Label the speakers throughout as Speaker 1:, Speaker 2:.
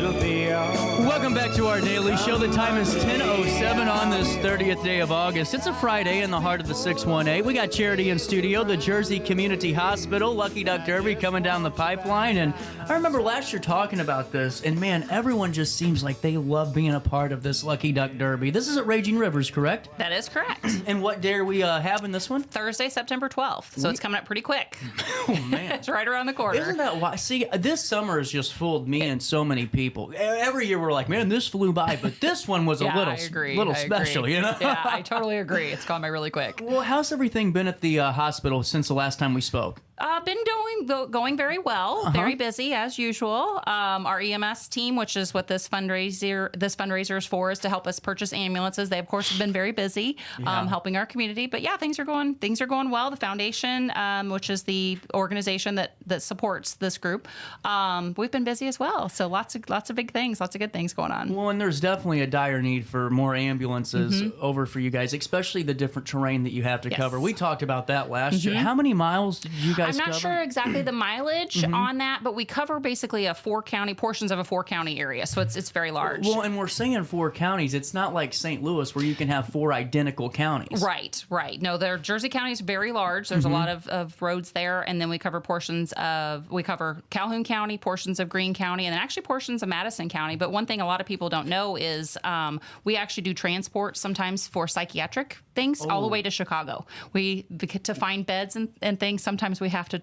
Speaker 1: it'll be all.
Speaker 2: Welcome back to our daily show. The time is 10:07 on this 30th day of August. It's a Friday in the heart of the 618. We got Chairty in studio, the Jersey Community Hospital, Lucky Duck Derby coming down the pipeline. And I remember last year talking about this, and man, everyone just seems like they love being a part of this Lucky Duck Derby. This is at Raging Rivers, correct?
Speaker 3: That is correct.
Speaker 2: And what day are we having this one?
Speaker 3: Thursday, September 12th. So it's coming up pretty quick.
Speaker 2: Oh, man.
Speaker 3: It's right around the corner.
Speaker 2: Isn't that why? See, this summer has just fooled me and so many people. Every year we're like, man, this flew by, but this one was a little special, you know?
Speaker 3: Yeah, I totally agree. It's gone by really quick.
Speaker 2: Well, how's everything been at the hospital since the last time we spoke?
Speaker 3: Been going very well, very busy as usual. Our EMS team, which is what this fundraiser is for, is to help us purchase ambulances. They of course have been very busy helping our community. But yeah, things are going well. The foundation, which is the organization that supports this group, we've been busy as well. So lots of big things, lots of good things going on.
Speaker 2: Well, and there's definitely a dire need for more ambulances over for you guys, especially the different terrain that you have to cover. We talked about that last year. How many miles did you guys
Speaker 3: I'm not sure exactly the mileage on that, but we cover basically portions of a 4-county area, so it's very large.
Speaker 2: Well, and we're saying 4 counties. It's not like St. Louis where you can have 4 identical counties.
Speaker 3: Right. No, Jersey County is very large. There's a lot of roads there, and then we cover Calhoun County, portions of Greene County, and then actually portions of Madison County. But one thing a lot of people don't know is we actually do transport sometimes for psychiatric things all the way to Chicago. To find beds and things, sometimes we have to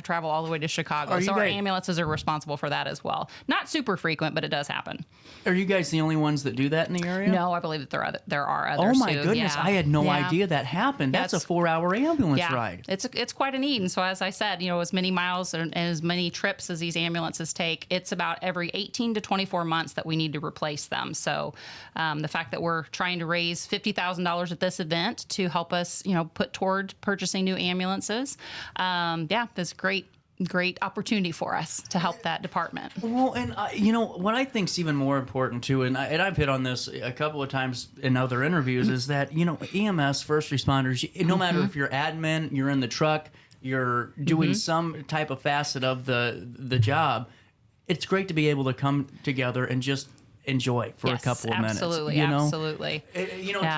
Speaker 3: travel all the way to Chicago. So our ambulances are responsible for that as well. Not super frequent, but it does happen.
Speaker 2: Are you guys the only ones that do that in the area?
Speaker 3: No, I believe that there are others.
Speaker 2: Oh my
Speaker 3: too.
Speaker 2: goodness, I had no idea that happened. That's a 4-hour ambulance ride.
Speaker 3: It's quite a need. And so as I said, as many miles and as many trips as these ambulances take, it's about every 18 to 24 months that we need to replace them. So the fact that we're trying to raise $50,000 at this event to help us, put toward purchasing new ambulances, that's great opportunity for us to help that department.
Speaker 2: Well, and what I think is even more important too, and I've hit on this a couple of times in other interviews, is that EMS, first responders, no matter if you're admin, you're in the truck, you're doing some type of facet of the job, it's great to be able to come together and just enjoy for a couple of minutes.
Speaker 3: Absolutely.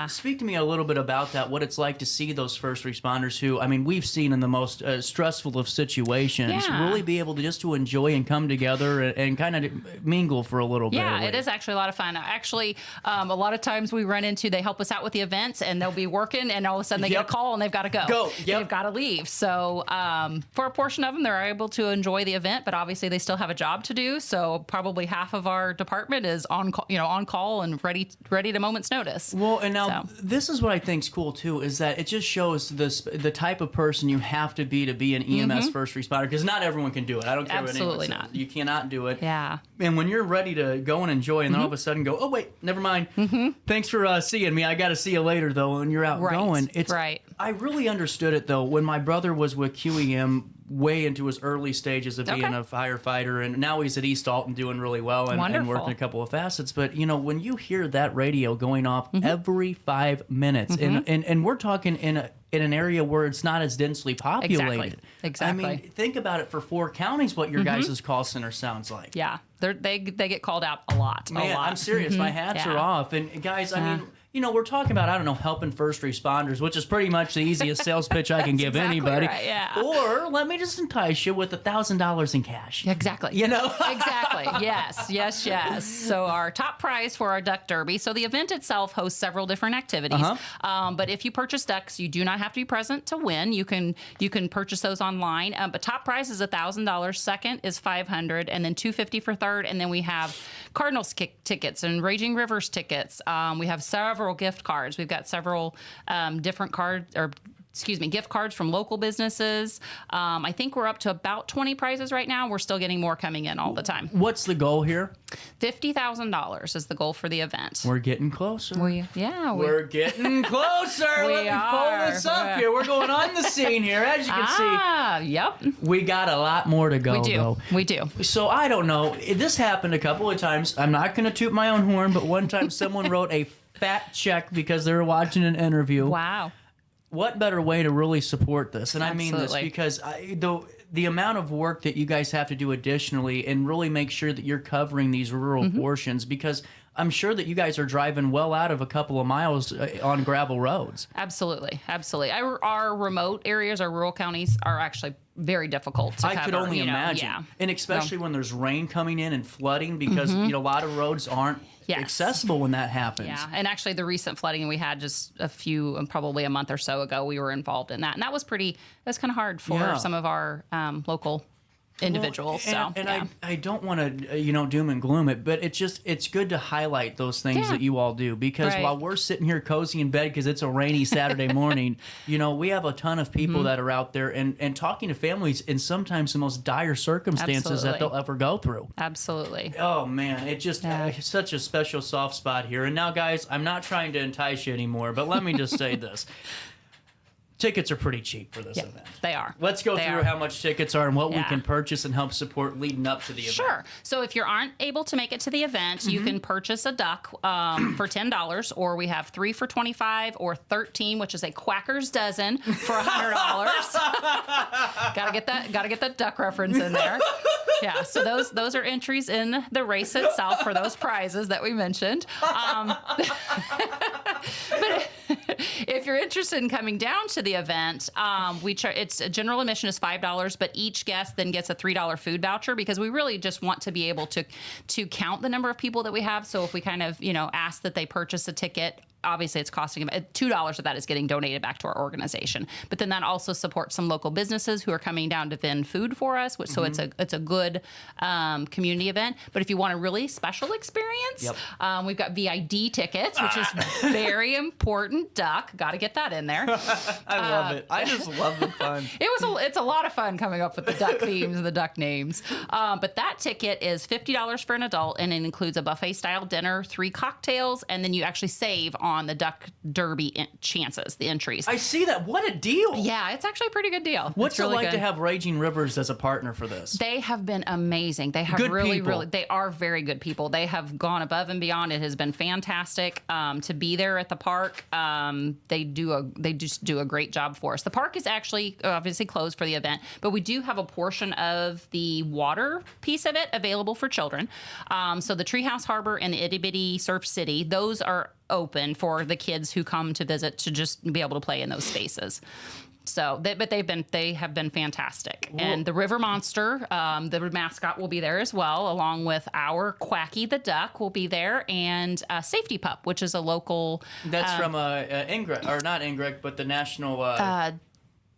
Speaker 2: Speak to me a little bit about that, what it's like to see those first responders who, we've seen in the most stressful of situations, really be able to just to enjoy and come together and kind of mingle for a little bit.
Speaker 3: Yeah, it is actually a lot of fun. Actually, a lot of times we run into, they help us out with the events and they'll be working and all of a sudden they get a call and they've got to go. They've got to leave. So for a portion of them, they're able to enjoy the event, but obviously they still have a job to do. So probably half of our department is on call and ready to moment's notice.
Speaker 2: Well, and now this is what I think is cool too, is that it just shows the type of person you have to be an EMS first responder, because not everyone can do it. I don't care what anyone says. You cannot do it.
Speaker 3: Yeah.
Speaker 2: And when you're ready to go and enjoy, and then all of a sudden go, oh wait, never mind. Thanks for seeing me. I got to see you later though, and you're out going. It's right. I really understood it though when my brother was with QEM way into his early stages of being a firefighter, and now he's at East Alton doing really well and working a couple of facets. But when you hear that radio going off every 5 minutes, and we're talking in an area where it's not as densely populated.
Speaker 3: Exactly.
Speaker 2: Think about it for 4 counties, what your guys' call center sounds like.
Speaker 3: Yeah, they get called out a lot.
Speaker 2: Man, I'm serious. My hats are off. And guys, we're talking about, helping first responders, which is pretty much the easiest sales pitch I can give anybody.
Speaker 3: Right, yeah.
Speaker 2: Or let me just entice you with $1,000 in cash.
Speaker 3: Exactly. Exactly. Yes. So our top prize for our Duck Derby. So the event itself hosts several different activities. But if you purchase ducks, you do not have to be present to win. You can purchase those online. But top prize is $1,000. Second is $500, and then $250 for third. And then we have Cardinals tickets and Raging Rivers tickets. We have several gift cards. We've got several different gift cards from local businesses. I think we're up to about 20 prizes right now. We're still getting more coming in all the time.
Speaker 2: What's the goal here?
Speaker 3: $50,000 is the goal for the event.
Speaker 2: We're getting closer.
Speaker 3: We're
Speaker 2: getting closer. Let me pull this up here. We're going on the scene here, as you can see.
Speaker 3: Yep.
Speaker 2: We got a lot more to go, though.
Speaker 3: We do.
Speaker 2: So I don't know. This happened a couple of times. I'm not going to toot my own horn, but one time someone wrote a fat check because they were watching an interview.
Speaker 3: Wow.
Speaker 2: What better way to really support this? And I mean this because the amount of work that you guys have to do additionally and really make sure that you're covering these rural portions, because I'm sure that you guys are driving well out of a couple of miles on gravel roads.
Speaker 3: Absolutely. Our remote areas, our rural counties are actually very difficult to cover.
Speaker 2: I could only imagine. Yeah. And especially when there's rain coming in and flooding, because a lot of roads aren't accessible when that happens.
Speaker 3: Yeah, and actually the recent flooding we had just probably a month or so ago, we were involved in that. And that was kind of hard for some of our local individuals.
Speaker 2: I don't want to doom and gloom it, but it's good to highlight those things that you all do, because while we're sitting here cozy in bed because it's a rainy Saturday morning, we have a ton of people that are out there and talking to families in sometimes the most dire circumstances that they'll ever go through.
Speaker 3: Absolutely.
Speaker 2: Oh man, it's such a special soft spot here. And now, guys, I'm not trying to entice you anymore, but let me just say this. Tickets are pretty cheap for this event.
Speaker 3: They are.
Speaker 2: Let's go through how much tickets are and what we can purchase and help support leading up to the event.
Speaker 3: Sure. So if you aren't able to make it to the event, you can purchase a duck for $10, or we have 3 for $25, or 13, which is a Quacker's dozen, for $100. Gotta get that duck reference in there. Yeah. So those are entries in the race itself for those prizes that we mentioned. But if you're interested in coming down to the event, it's general admission is $5, but each guest then gets a $3 food voucher, because we really just want to be able to count the number of people that we have. So if we kind of ask that they purchase a ticket, obviously it's costing them $2 of that is getting donated back to our organization. But then that also supports some local businesses who are coming down to vend food for us. So it's a good community event. But if you want a really special experience, we've got VID tickets, which is very important. Duck, got to get that in there.
Speaker 2: I love it. I just love the fun.
Speaker 3: It's a lot of fun coming up with the duck themes and the duck names. But that ticket is $50 for an adult, and it includes a buffet style dinner, 3 cocktails, and then you actually save on the duck derby chances, the entries.
Speaker 2: I see that. What a deal.
Speaker 3: Yeah, it's actually a pretty good deal.
Speaker 2: What's
Speaker 3: really
Speaker 2: it like
Speaker 3: good
Speaker 2: to have Raging Rivers as a partner for this?
Speaker 3: They have been amazing. They have really, they are very good people. They have gone above and beyond. It has been fantastic to be there at the park. They just do a great job for us. The park is actually obviously closed for the event, but we do have a portion of the water piece of it available for children. So the Treehouse Harbor and the Itty Bitty Surf City, those are open for the kids who come to visit to just be able to play in those spaces. So, they have been fantastic. Whoa. And the River Monster, the mascot, will be there as well, along with our Quacky the duck will be there, and Safety Pup, which is a local.
Speaker 2: That's from Ingrid, or not Ingrid, but the national.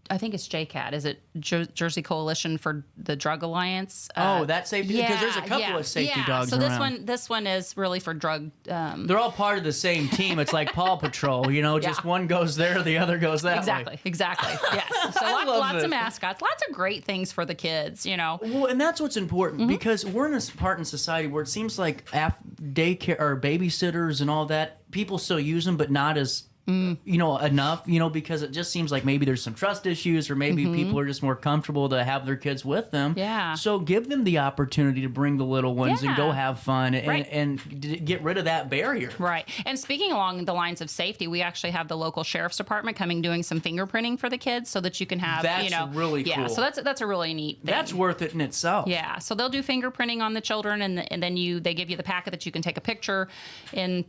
Speaker 3: I think it's JCAT. Is it Jersey Coalition for the Drug Alliance?
Speaker 2: That safety, because there's a couple of safety dogs
Speaker 3: so
Speaker 2: around.
Speaker 3: this one is really for drug.
Speaker 2: They're all part of the same team. It's like Paw Patrol, just one goes there, the other goes that way.
Speaker 3: Exactly. Yes. So lots of mascots, lots of great things for the kids.
Speaker 2: Well, and that's what's important, because we're in a part in society where it seems like daycare or babysitters and all that, people still use them, but not as enough, because it just seems like maybe there's some trust issues, or maybe people are just more comfortable to have their kids with them.
Speaker 3: Yeah.
Speaker 2: So give them the opportunity to bring the little ones and go have fun and get rid of that barrier.
Speaker 3: Right. And speaking along the lines of safety, we actually have the local sheriff's department doing some fingerprinting for the kids, so that you can have,
Speaker 2: that's really cool.
Speaker 3: Yeah. So that's a really neat thing.
Speaker 2: That's worth it in itself.
Speaker 3: Yeah. So they'll do fingerprinting on the children, and then they give you the packet that you can take a picture in.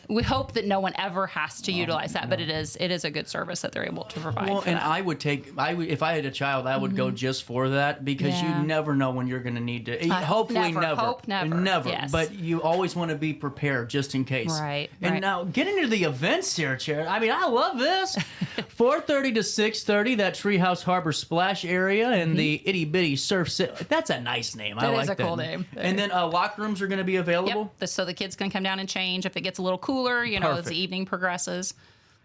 Speaker 3: We hope that no one ever has to utilize that, but it is a good service that they're able to provide.
Speaker 2: Well, and that. If I had a child, I would go just for that, because you never know when you're going to need to. Hopefully never.
Speaker 3: Hope never. Yes.
Speaker 2: But you always want to be prepared just in case.
Speaker 3: Right.
Speaker 2: And now get into the events here, Chair. I mean, I love this. 4:30 to 6:30, that Treehouse Harbor Splash area and the Itty Bitty Surf City. That's a nice name. I like that.
Speaker 3: That is a cool name.
Speaker 2: And then locker rooms are going to be available.
Speaker 3: Yep. So the kids can come down and change if it gets a little cooler, as the evening progresses.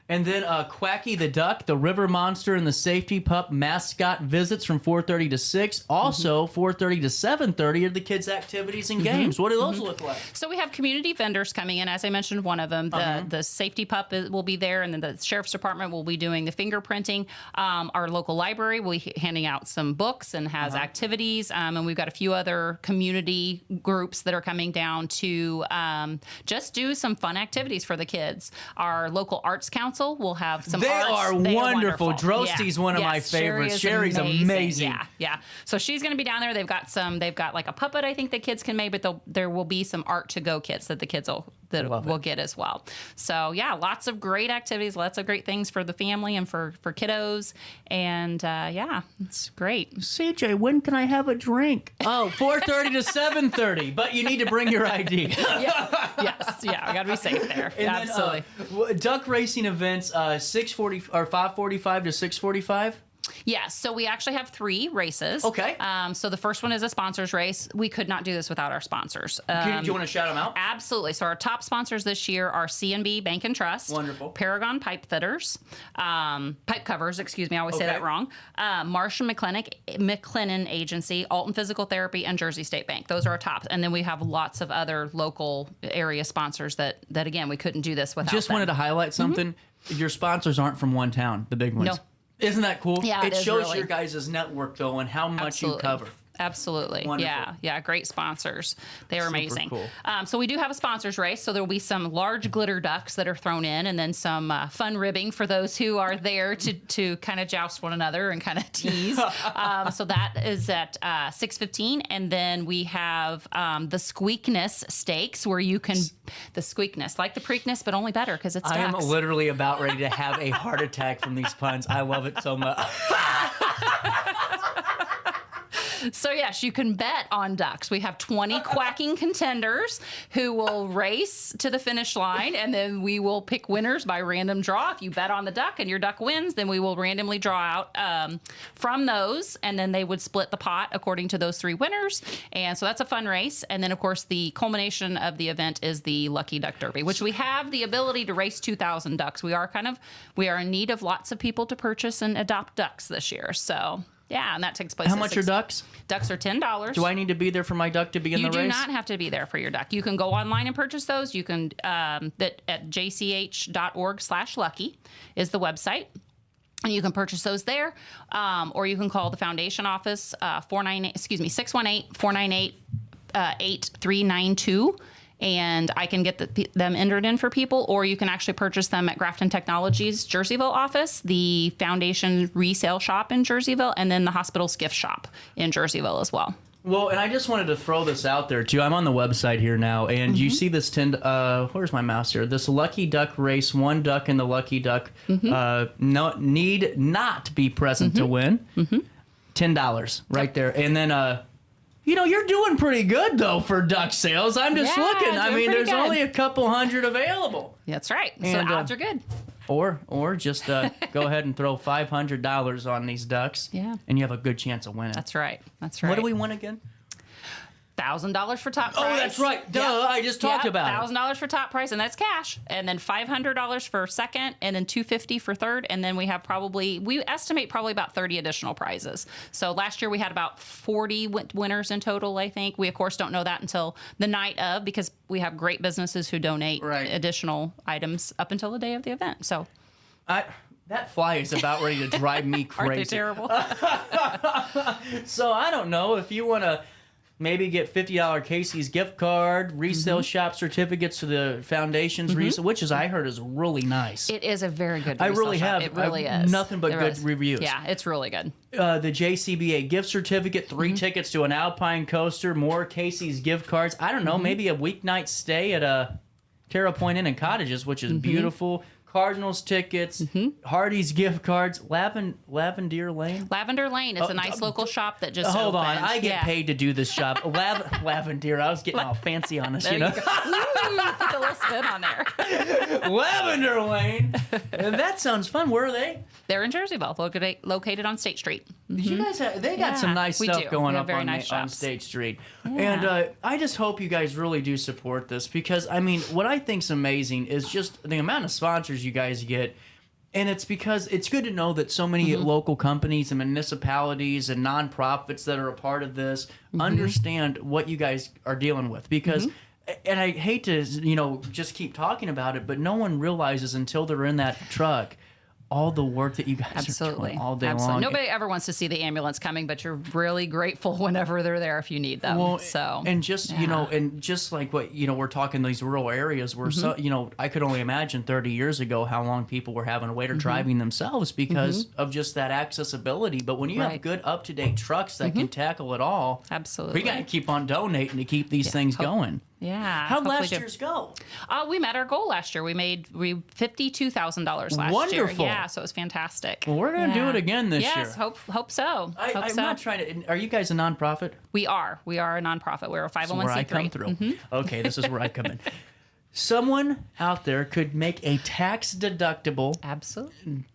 Speaker 2: And then Quacky the Duck, the River Monster, and the Safety Pup mascot visits from 4:30 to 6. Also, 4:30 to 7:30 are the kids' activities and games. What do those look like?
Speaker 3: So we have community vendors coming in. As I mentioned, one of them, the Safety Pup will be there, and then the Sheriff's Department will be doing the fingerprinting. Our local library will be handing out some books and has activities, and we've got a few other community groups that are coming down to just do some fun activities for the kids. Our local Arts Council console. We'll have some
Speaker 2: They
Speaker 3: arts.
Speaker 2: are wonderful. Drosty's one of my favorites. Sherry's amazing.
Speaker 3: Yeah. So she's going to be down there. They've got like a puppet I think the kids can make, but there will be some art to go kits that the kids will get as well. So yeah, lots of great activities, lots of great things for the family and for kiddos. And yeah, it's great.
Speaker 2: CJ, when can I have a drink? Oh, 4:30 to 7:30, but you need to bring your ID.
Speaker 3: Yes, I got to be safe there.
Speaker 2: And
Speaker 3: absolutely.
Speaker 2: Then, duck racing events, 6:40 or 5:45 to 6:45.
Speaker 3: Yes, so we actually have 3 races.
Speaker 2: Okay.
Speaker 3: So the first one is a sponsors race. We could not do this without our sponsors.
Speaker 2: Do you want to shout them out?
Speaker 3: Absolutely. So our top sponsors this year are C&B Bank and Trust.
Speaker 2: Wonderful.
Speaker 3: Paragon Pipe Fitters. Pipe Covers, excuse me. I always say that wrong. Marsh & McLennan Agency, Alton Physical Therapy, and Jersey State Bank. Those are our tops. And then we have lots of other local area sponsors that again, we couldn't do this without
Speaker 2: Just
Speaker 3: them.
Speaker 2: wanted to highlight something. Your sponsors aren't from one town, the big ones.
Speaker 3: No.
Speaker 2: Isn't that cool?
Speaker 3: Yeah,
Speaker 2: it shows
Speaker 3: really.
Speaker 2: your guys' network, though, and how much you cover.
Speaker 3: Absolutely.
Speaker 2: Wonderful.
Speaker 3: Yeah. Great sponsors. They are amazing.
Speaker 2: Cool.
Speaker 3: So we do have a sponsors race. So there will be some large glitter ducks that are thrown in, and then some fun ribbing for those who are there to kind of joust one another and kind of tease. So that is at 6:15, and then we have the Squeakness Stakes, where you can the Squeakness, like the Preakness, but only better because it's ducks.
Speaker 2: I am literally about ready to have a heart attack from these puns. I love it so much.
Speaker 3: So yes, you can bet on ducks. We have 20 quacking contenders who will race to the finish line, and then we will pick winners by random draw. If you bet on the duck and your duck wins, then we will randomly draw out from those, and then they would split the pot according to those 3 winners. And so that's a fun race. And then, of course, the culmination of the event is the Lucky Duck Derby, which we have the ability to race 2,000 ducks. We are in need of lots of people to purchase and adopt ducks this year. So yeah, and that takes place.
Speaker 2: How much are ducks?
Speaker 3: Ducks are $10.
Speaker 2: Do I need to be there for my duck to be in the race?
Speaker 3: You do not have to be there for your duck. You can go online and purchase those. You can that at jch.org/lucky is the website. And you can purchase those there, or you can call the foundation office 618-498-8392. And I can get them entered in for people, or you can actually purchase them at Grafton Technologies Jerseyville office, the foundation resale shop in Jerseyville, and then the hospital's gift shop in Jerseyville as well.
Speaker 2: Well, and I just wanted to throw this out there too. I'm on the website here now, and you see this where's my mouse here? This Lucky Duck race, 1 duck in the Lucky Duck need not be present to win. $10 right there, and then. You're doing pretty good, though, for duck sales. I'm just looking. I mean, there's only a couple hundred available.
Speaker 3: That's right. So
Speaker 2: And,
Speaker 3: the odds are good.
Speaker 2: Or just go ahead and throw $500 on these ducks.
Speaker 3: Yeah.
Speaker 2: And you have a good chance of winning.
Speaker 3: That's right. That's
Speaker 2: What
Speaker 3: right.
Speaker 2: do we win again?
Speaker 3: $1,000 for top price.
Speaker 2: Oh, that's right. Duh, I just talked about it.
Speaker 3: $1,000 for top price, and that's cash. And then $500 for second, and then $250 for third. And then we have we estimate probably about 30 additional prizes. So last year we had about 40 winners in total, I think. We, of course, don't know that until the night of, because we have great businesses who donate additional items up until the day of the event. So
Speaker 2: that fly is about ready to drive me crazy.
Speaker 3: Aren't they terrible?
Speaker 2: So I don't know if you want to maybe get $50 Casey's gift card, resale shop certificates to the foundation's resale, which I heard is really nice.
Speaker 3: It is a very good
Speaker 2: I
Speaker 3: resale
Speaker 2: really
Speaker 3: shop.
Speaker 2: have.
Speaker 3: It really is.
Speaker 2: Nothing but good reviews.
Speaker 3: Yeah, it's really good.
Speaker 2: The JCBA gift certificate, 3 tickets to an Alpine coaster, more Casey's gift cards. I don't know, maybe a weeknight stay at Terra Point Inn and Cottages, which is beautiful. Cardinals tickets, Hardee's gift cards, Lavender Lane.
Speaker 3: Lavender Lane is a nice local shop that just
Speaker 2: Hold
Speaker 3: opened.
Speaker 2: on, I get paid to do this shop. Lavender, I was getting all fancy on us,
Speaker 3: There
Speaker 2: you know.
Speaker 3: Put a little spin on there.
Speaker 2: Lavender Lane. That sounds fun. Where are they?
Speaker 3: They're in Jerseyville, located on State Street.
Speaker 2: You guys they got some nice stuff going up on
Speaker 3: shops.
Speaker 2: State Street.
Speaker 3: Yeah.
Speaker 2: And I just hope you guys really do support this, because, I mean, what I think's amazing is just the amount of sponsors you guys get. And it's because it's good to know that so many local companies and municipalities and nonprofits that are a part of this understand what you guys are dealing with. Because, and I hate to, just keep talking about it, but no one realizes until they're in that truck all the work that you guys are doing all day long.
Speaker 3: Nobody ever wants to see the ambulance coming, but you're really grateful whenever they're there if you need them. Well,
Speaker 2: and just and just like what we're talking these rural areas where I could only imagine 30 years ago how long people were having to wait or driving themselves because of just that accessibility. But when you have good up-to-date trucks that can tackle it all,
Speaker 3: absolutely,
Speaker 2: we got to keep on donating to keep these things going.
Speaker 3: Yeah.
Speaker 2: How'd last year's go?
Speaker 3: We met our goal last year. We made $52,000 last year.
Speaker 2: Wonderful.
Speaker 3: Yeah, so it was fantastic.
Speaker 2: Well, we're going to do it again this year.
Speaker 3: Yes, hope so.
Speaker 2: I'm not trying to. Are you guys a nonprofit?
Speaker 3: We are. We are a nonprofit. We're a 501c3.
Speaker 2: This is where I come through. Okay, this is where I come in. Someone out there could make a tax-deductible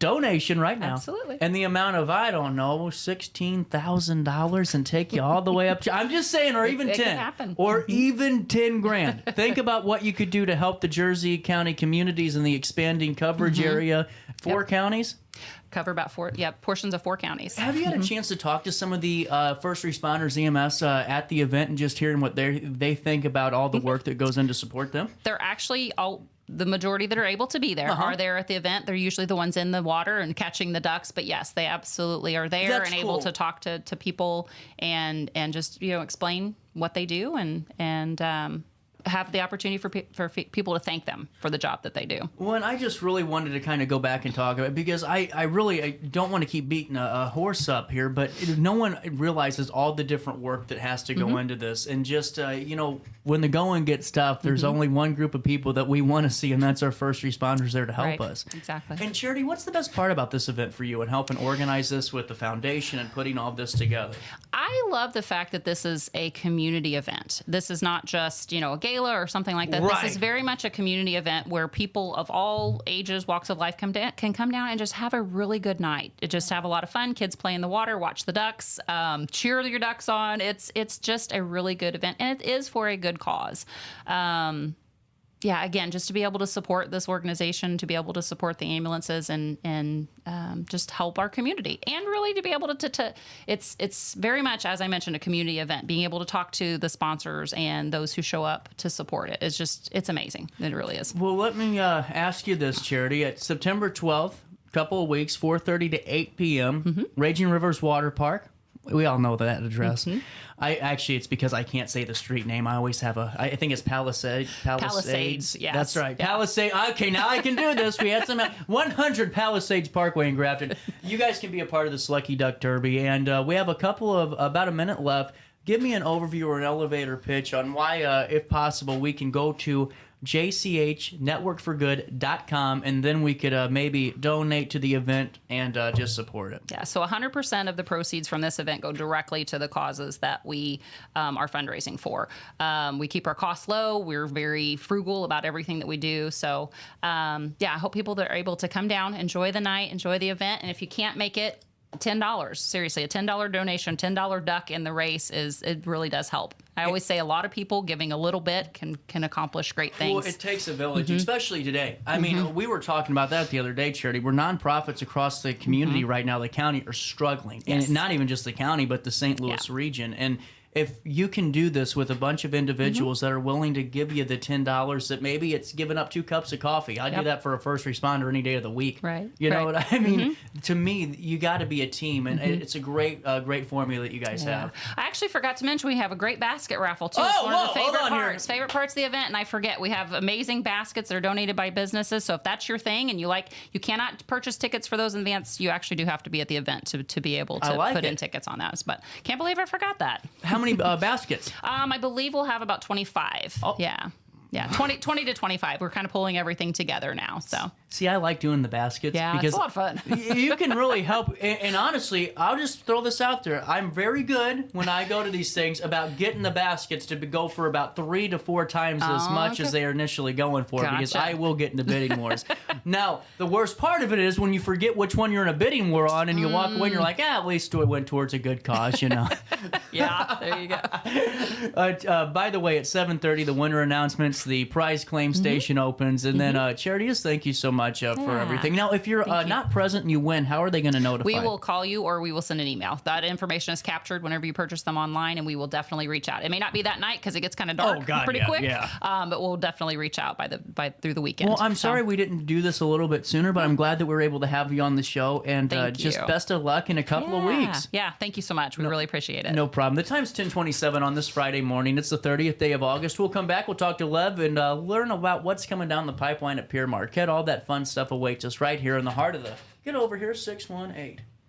Speaker 2: donation right now.
Speaker 3: Absolutely.
Speaker 2: And the amount of, I don't know, $16,000 and take you all the way up to, I'm just saying, or even 10.
Speaker 3: It could happen.
Speaker 2: Or even 10 grand. Think about what you could do to help the Jersey County communities in the expanding coverage area. 4 counties?
Speaker 3: Cover about 4, portions of 4 counties.
Speaker 2: Have you had a chance to talk to some of the first responders, EMS, at the event and just hearing what they think about all the work that goes in to support them?
Speaker 3: They're actually the majority that are able to be there are there at the event. They're usually the ones in the water and catching the ducks, but yes, they absolutely are there and able to talk to people and just explain what they do and have the opportunity for people to thank them for the job that they do.
Speaker 2: Well, and I just really wanted to kind of go back and talk about it because I don't want to keep beating a horse up here, but no one realizes all the different work that has to go into this. And just, when the going gets tough, there's only one group of people that we want to see, and that's our first responders there to help us.
Speaker 3: Exactly.
Speaker 2: And Chairty, what's the best part about this event for you and helping organize this with the foundation and putting all this together?
Speaker 3: I love the fact that this is a community event. This is not just, a gala or something like that.
Speaker 2: Right.
Speaker 3: This is very much a community event where people of all ages, walks of life can come down and just have a really good night. Just have a lot of fun. Kids play in the water, watch the ducks, cheer your ducks on. It's just a really good event, and it is for a good cause. Again, just to be able to support this organization, to be able to support the ambulances and just help our community, and really to be able to it's very much, as I mentioned, a community event. Being able to talk to the sponsors and those who show up to support it is it's amazing. It really is.
Speaker 2: Well, let me ask you this, Chairty. At September 12th, couple of weeks, 4:30 to 8 p.m., Raging Rivers Water Park. We all know that address. It's because I can't say the street name. I always have I think it's Palisades.
Speaker 3: Yes.
Speaker 2: That's right.
Speaker 3: Yeah.
Speaker 2: Palisades. Okay, now I can do this. We had 100 Palisades Parkway in Grafton. You guys can be a part of this Lucky Duck Derby, and we have about a minute left. Give me an overview or an elevator pitch on why, if possible, we can go to JCH networkforgood.com, and then we could maybe donate to the event and just support it.
Speaker 3: Yeah, so 100% of the proceeds from this event go directly to the causes that we are fundraising for. We keep our costs low. We're very frugal about everything that we do. So, I hope people that are able to come down, enjoy the night, enjoy the event, and if you can't make it, $10. Seriously, a $10 donation, $10 duck in the race it really does help. I always say a lot of people giving a little bit can accomplish great things.
Speaker 2: Well, it takes a village, especially today. I mean, we were talking about that the other day, Chairty. Where nonprofits across the community right now, the county, are struggling.
Speaker 3: Yes.
Speaker 2: And not even just the county, but the St. Louis region. And if you can do this with a bunch of individuals that are willing to give you the $10, that maybe it's giving up 2 cups of coffee. I'd do that for a first responder any day of the week.
Speaker 3: Right.
Speaker 2: You know what I mean? To me, you got to be a team, and it's a great formula that you guys have.
Speaker 3: I actually forgot to mention we have a great basket raffle too.
Speaker 2: Oh,
Speaker 3: it's one of the
Speaker 2: favorite
Speaker 3: parts of the event, and I forget we have amazing baskets that are donated by businesses. So if that's your thing, and you cannot purchase tickets for those in advance, you actually do have to be at the event to be able to put in tickets on those. But can't believe I forgot that.
Speaker 2: How many baskets?
Speaker 3: I believe we'll have about 25.
Speaker 2: Oh.
Speaker 3: Yeah, 20 to 25. We're kind of pulling everything together now. So
Speaker 2: see, I like doing the baskets.
Speaker 3: Yeah,
Speaker 2: because
Speaker 3: it's a lot of fun.
Speaker 2: You can really help. And honestly, I'll just throw this out there. I'm very good when I go to these things about getting the baskets to go for about 3 to 4 times as much as they are initially going for, because I will get into bidding wars. Now, the worst part of it is when you forget which one you're in a bidding war on, and you walk away and you're like, at least it went towards a good cause,
Speaker 3: Yeah, there you go.
Speaker 2: By the way, at 7:30, the winner announcements, the prize claim station opens, and then Chairty, just thank you so much much for everything. Now, if you're not present and you win, how are they going to notify?
Speaker 3: We will call you or we will send an email. That information is captured whenever you purchase them online, and we will definitely reach out. It may not be that night because it gets kind of dark pretty quick, but we'll definitely reach out through the weekend.
Speaker 2: Well, I'm sorry we didn't do this a little bit sooner, but I'm glad that we were able to have you on the show, and just best of luck in a couple of weeks.
Speaker 3: Yeah, thank you so much. We really appreciate it.
Speaker 2: No problem. The time's 10:27 on this Friday morning. It's the 30th day of August. We'll come back. We'll talk to Lev and learn about what's coming down the pipeline at Pier Marquette. All that fun stuff awaits us right here in the heart of the Get Over Here 618.